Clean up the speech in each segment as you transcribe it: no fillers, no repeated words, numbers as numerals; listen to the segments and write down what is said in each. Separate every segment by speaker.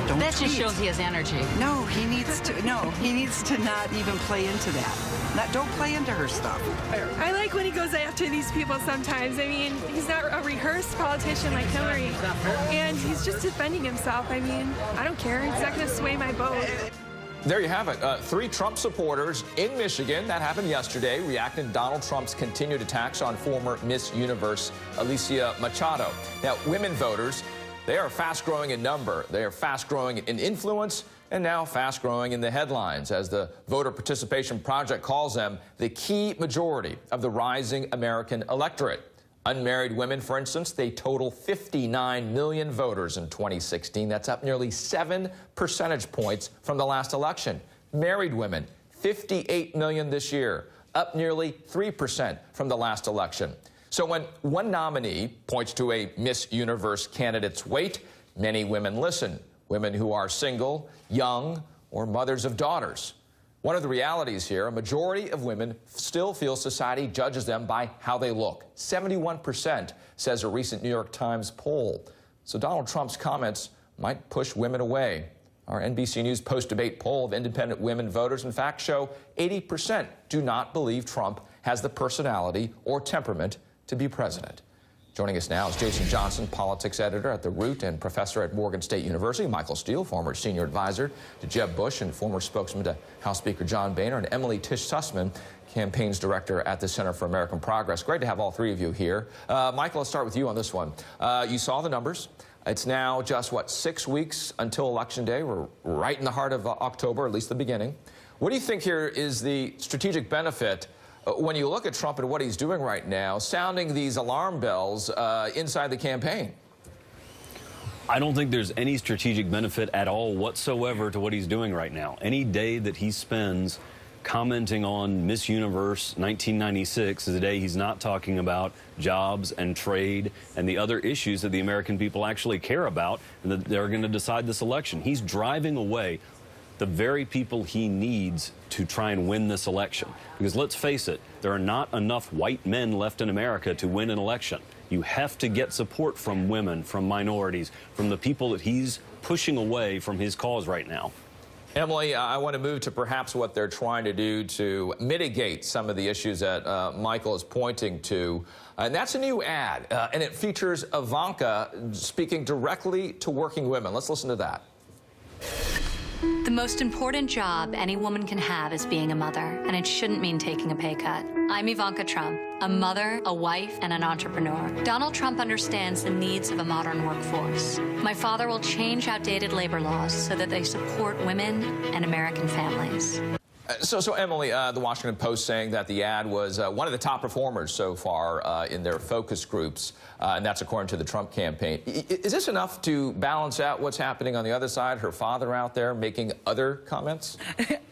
Speaker 1: Don't
Speaker 2: That
Speaker 1: tweet.
Speaker 2: just shows he has energy.
Speaker 1: No, he needs to. No, he needs to not even play into that. Don't play into her stuff.
Speaker 3: I like when he goes after these people sometimes. I mean, he's not a rehearsed politician like Hillary, and he's just defending himself. I mean, I don't care. It's not going to sway my vote.
Speaker 4: There you have it. 3 Trump supporters in Michigan, that happened yesterday, reacting to Donald Trump's continued attacks on former Miss Universe Alicia Machado. Now, women voters, they are fast-growing in number. They are fast-growing in influence, and now fast-growing in the headlines, as the Voter Participation Project calls them, the key majority of the rising American electorate. Unmarried women, for instance, they total 59 million voters in 2016. That's up nearly 7 percentage points from the last election. Married women, 58 million this year, up nearly 3% from the last election. So when one nominee points to a Miss Universe candidate's weight, many women listen. Women who are single, young, or mothers of daughters. One of the realities here, a majority of women still feel society judges them by how they look. 71% says a recent New York Times poll. So Donald Trump's comments might push women away. Our NBC News post-debate poll of independent women voters, in fact, show 80% do not believe Trump has the personality or temperament to be president. Joining us now is Jason Johnson, politics editor at The Root and professor at Morgan State University, Michael Steele, former senior advisor to Jeb Bush and former spokesman to House Speaker John Boehner, and Emily Tish Sussman, campaigns director at the Center for American Progress. Great to have all 3 of you here. Michael, let's start with you on this one. You saw the numbers. It's now just, 6 weeks until Election Day. We're right in the heart of October, at least the beginning. What do you think here is the strategic benefit when you look at Trump and what he's doing right now, sounding these alarm bells inside the campaign?
Speaker 5: I don't think there's any strategic benefit at all whatsoever to what he's doing right now. Any day that he spends commenting on Miss Universe 1996 is a day he's not talking about jobs and trade and the other issues that the American people actually care about and that they're going to decide this election. He's driving away the very people he needs to try and win this election. Because let's face it, there are not enough white men left in America to win an election. You have to get support from women, from minorities, from the people that he's pushing away from his cause right now.
Speaker 4: Emily, I want to move to perhaps what they're trying to do to mitigate some of the issues that Michael is pointing to. And that's a new ad, and it features Ivanka speaking directly to working women. Let's listen to that.
Speaker 6: The most important job any woman can have is being a mother, and it shouldn't mean taking a pay cut. I'm Ivanka Trump, a mother, a wife, and an entrepreneur. Donald Trump understands the needs of a modern workforce. My father will change outdated labor laws so that they support women and American families.
Speaker 4: So Emily, the Washington Post saying that the ad was one of the top performers so far in their focus groups, and that's according to the Trump campaign. Is this enough to balance out what's happening on the other side? Her father out there making other comments?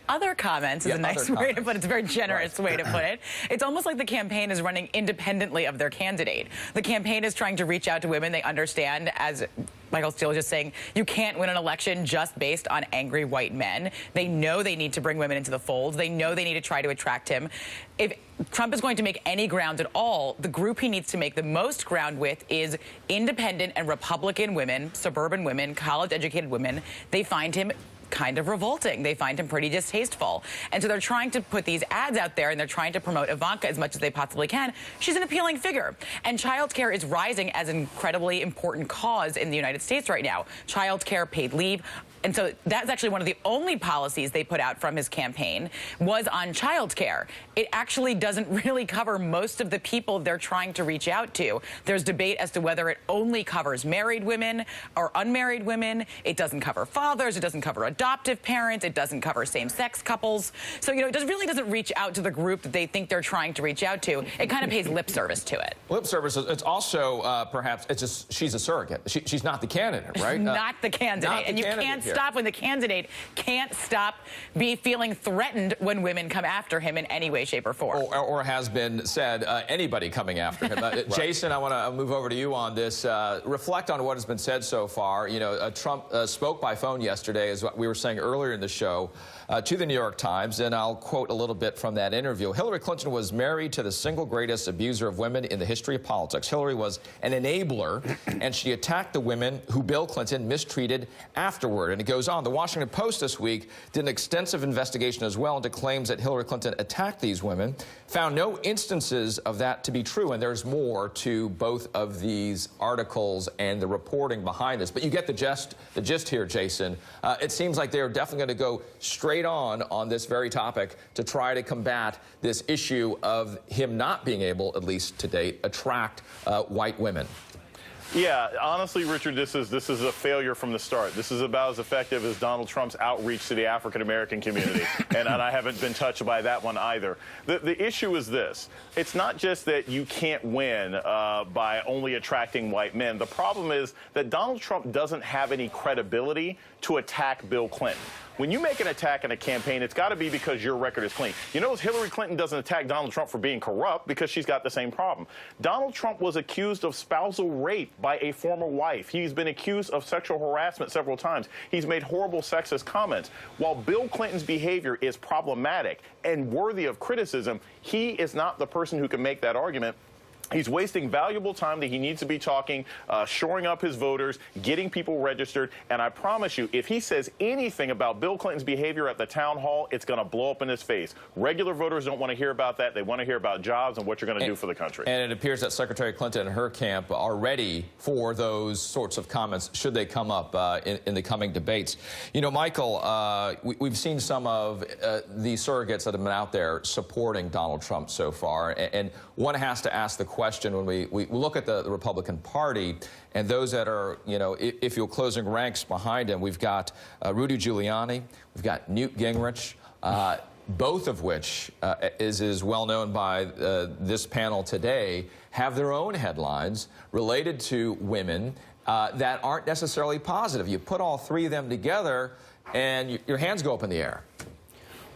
Speaker 7: Other comments is a nice way to put it. It's a very generous way to put it. It's almost like the campaign is running independently of their candidate. The campaign is trying to reach out to women. They understand, as Michael Steele was just saying, you can't win an election just based on angry white men. They know they need to bring women into the fold. They know they need to try to attract him. If Trump is going to make any ground at all, the group he needs to make the most ground with is independent and Republican women, suburban women, college-educated women. They find him kind of revolting. They find him pretty distasteful. And so they're trying to put these ads out there, and they're trying to promote Ivanka as much as they possibly can. She's an appealing figure. And childcare is rising as an incredibly important cause in the United States right now. Childcare, paid leave. And so that's actually one of the only policies they put out from his campaign was on childcare. It actually doesn't really cover most of the people they're trying to reach out to. There's debate as to whether it only covers married women or unmarried women. It doesn't cover fathers. It doesn't cover adoptive parents. It doesn't cover same-sex couples. So, you know, it really doesn't reach out to the group that they think they're trying to reach out to. It kind of pays lip service to it.
Speaker 4: Lip service. It's also perhaps she's a surrogate. She's not the candidate, right?
Speaker 7: Not the candidate.
Speaker 4: Not the
Speaker 7: and you
Speaker 4: candidate
Speaker 7: can't
Speaker 4: here.
Speaker 7: stop when the candidate can't stop feeling threatened when women come after him in any way, shape, or form.
Speaker 4: Or has been said, anybody coming after him. Right. Jason, I want to move over to you on this. Reflect on what has been said so far. You know, Trump spoke by phone yesterday, as what we were saying earlier in the show, to the New York Times, and I'll quote a little bit from that interview. Hillary Clinton was married to the single greatest abuser of women in the history of politics. Hillary was an enabler, and she attacked the women who Bill Clinton mistreated afterward. And it goes on. The Washington Post this week did an extensive investigation as well into claims that Hillary Clinton attacked these women, found no instances of that to be true, and there's more to both of these articles and the reporting behind this. But you get the gist here, Jason. It seems like they're definitely going to go straight on this very topic to try to combat this issue of him not being able, at least to date, attract white women.
Speaker 2: Yeah, honestly, Richard, this is a failure from the start. This is about as effective as Donald Trump's outreach to the African-American community, and I haven't been touched by that one either. The issue is this. It's not just that you can't win by only attracting white men. The problem is that Donald Trump doesn't have any credibility to attack Bill Clinton. When you make an attack in a campaign, it's got to be because your record is clean. You know, Hillary Clinton doesn't attack Donald Trump for being corrupt because she's got the same problem. Donald Trump was accused of spousal rape by a former wife. He's been accused of sexual harassment several times. He's made horrible sexist comments. While Bill Clinton's behavior is problematic and worthy of criticism, he is not the person who can make that argument. He's wasting valuable time that he needs to be talking, shoring up his voters, getting people registered. And I promise you, if he says anything about Bill Clinton's behavior at the town hall, it's going to blow up in his face. Regular voters don't want to hear about that. They want to hear about jobs and what you're going to do for the country.
Speaker 4: And it appears that Secretary Clinton and her camp are ready for those sorts of comments should they come up in the coming debates. You know, Michael, we've seen some of the surrogates that have been out there supporting Donald Trump so far. And one has to ask the question when we look at the Republican Party and those that are, you know, if you're closing ranks behind him, we've got Rudy Giuliani, we've got Newt Gingrich, both of which is well known by this panel today, have their own headlines related to women that aren't necessarily positive. You put all three of them together and your hands go up in the air.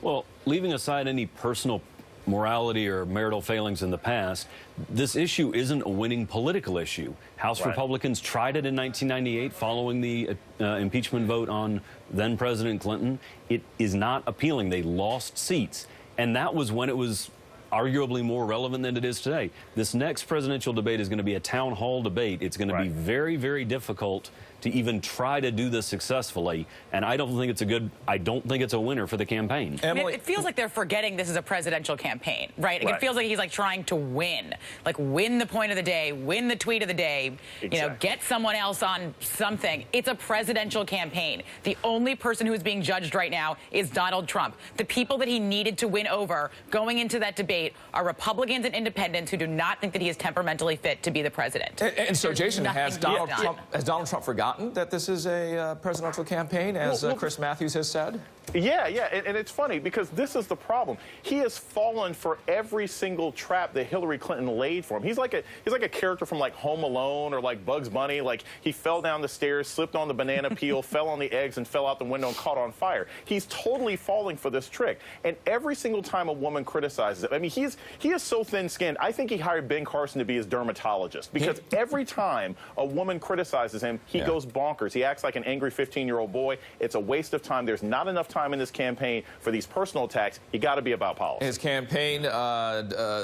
Speaker 5: Well, leaving aside any personal morality or marital failings in the past, this issue isn't a winning political issue. House Republicans tried it in 1998 following the impeachment vote on then-President Clinton. It is not appealing. They lost seats. And that was when it was arguably more relevant than it is today. This next presidential debate is going to be a town hall debate. It's going to be very, very difficult to even try to do this successfully, and I don't think it's a winner for the campaign.
Speaker 7: Emily, it feels like they're forgetting this is a presidential campaign, right? It feels like he's like trying to win, like win the point of the day, win the tweet of the day, you know, get someone else on something. It's a presidential campaign. The only person who is being judged right now is Donald Trump. The people that he needed to win over going into that debate are Republicans and independents who do not think that he is temperamentally fit to be the president.
Speaker 4: And so, Jason, has Donald Trump forgotten that this is a presidential campaign, as Chris Matthews has said?
Speaker 2: Yeah, and it's funny because this is the problem. He has fallen for every single trap that Hillary Clinton laid for him. He's like a character from like Home Alone or like Bugs Bunny. Like he fell down the stairs, slipped on the banana peel, fell on the eggs, and fell out the window and caught on fire. He's totally falling for this trick. And every single time a woman criticizes it, I mean, he is so thin-skinned. I think he hired Ben Carson to be his dermatologist because every time a woman criticizes him, he goes bonkers. He acts like an angry 15-year-old boy. It's a waste of time. There's not enough time in this campaign for these personal attacks. You got to be about policy.
Speaker 4: His campaign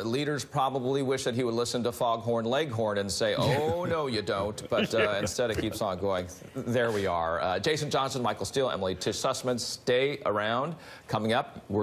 Speaker 4: leaders probably wish that he would listen to Foghorn Leghorn and say, oh, no, you don't. But instead it keeps on going. There we are. Jason Johnson, Michael Steele, Emily Tish Sussman, stay around. Coming up, we're going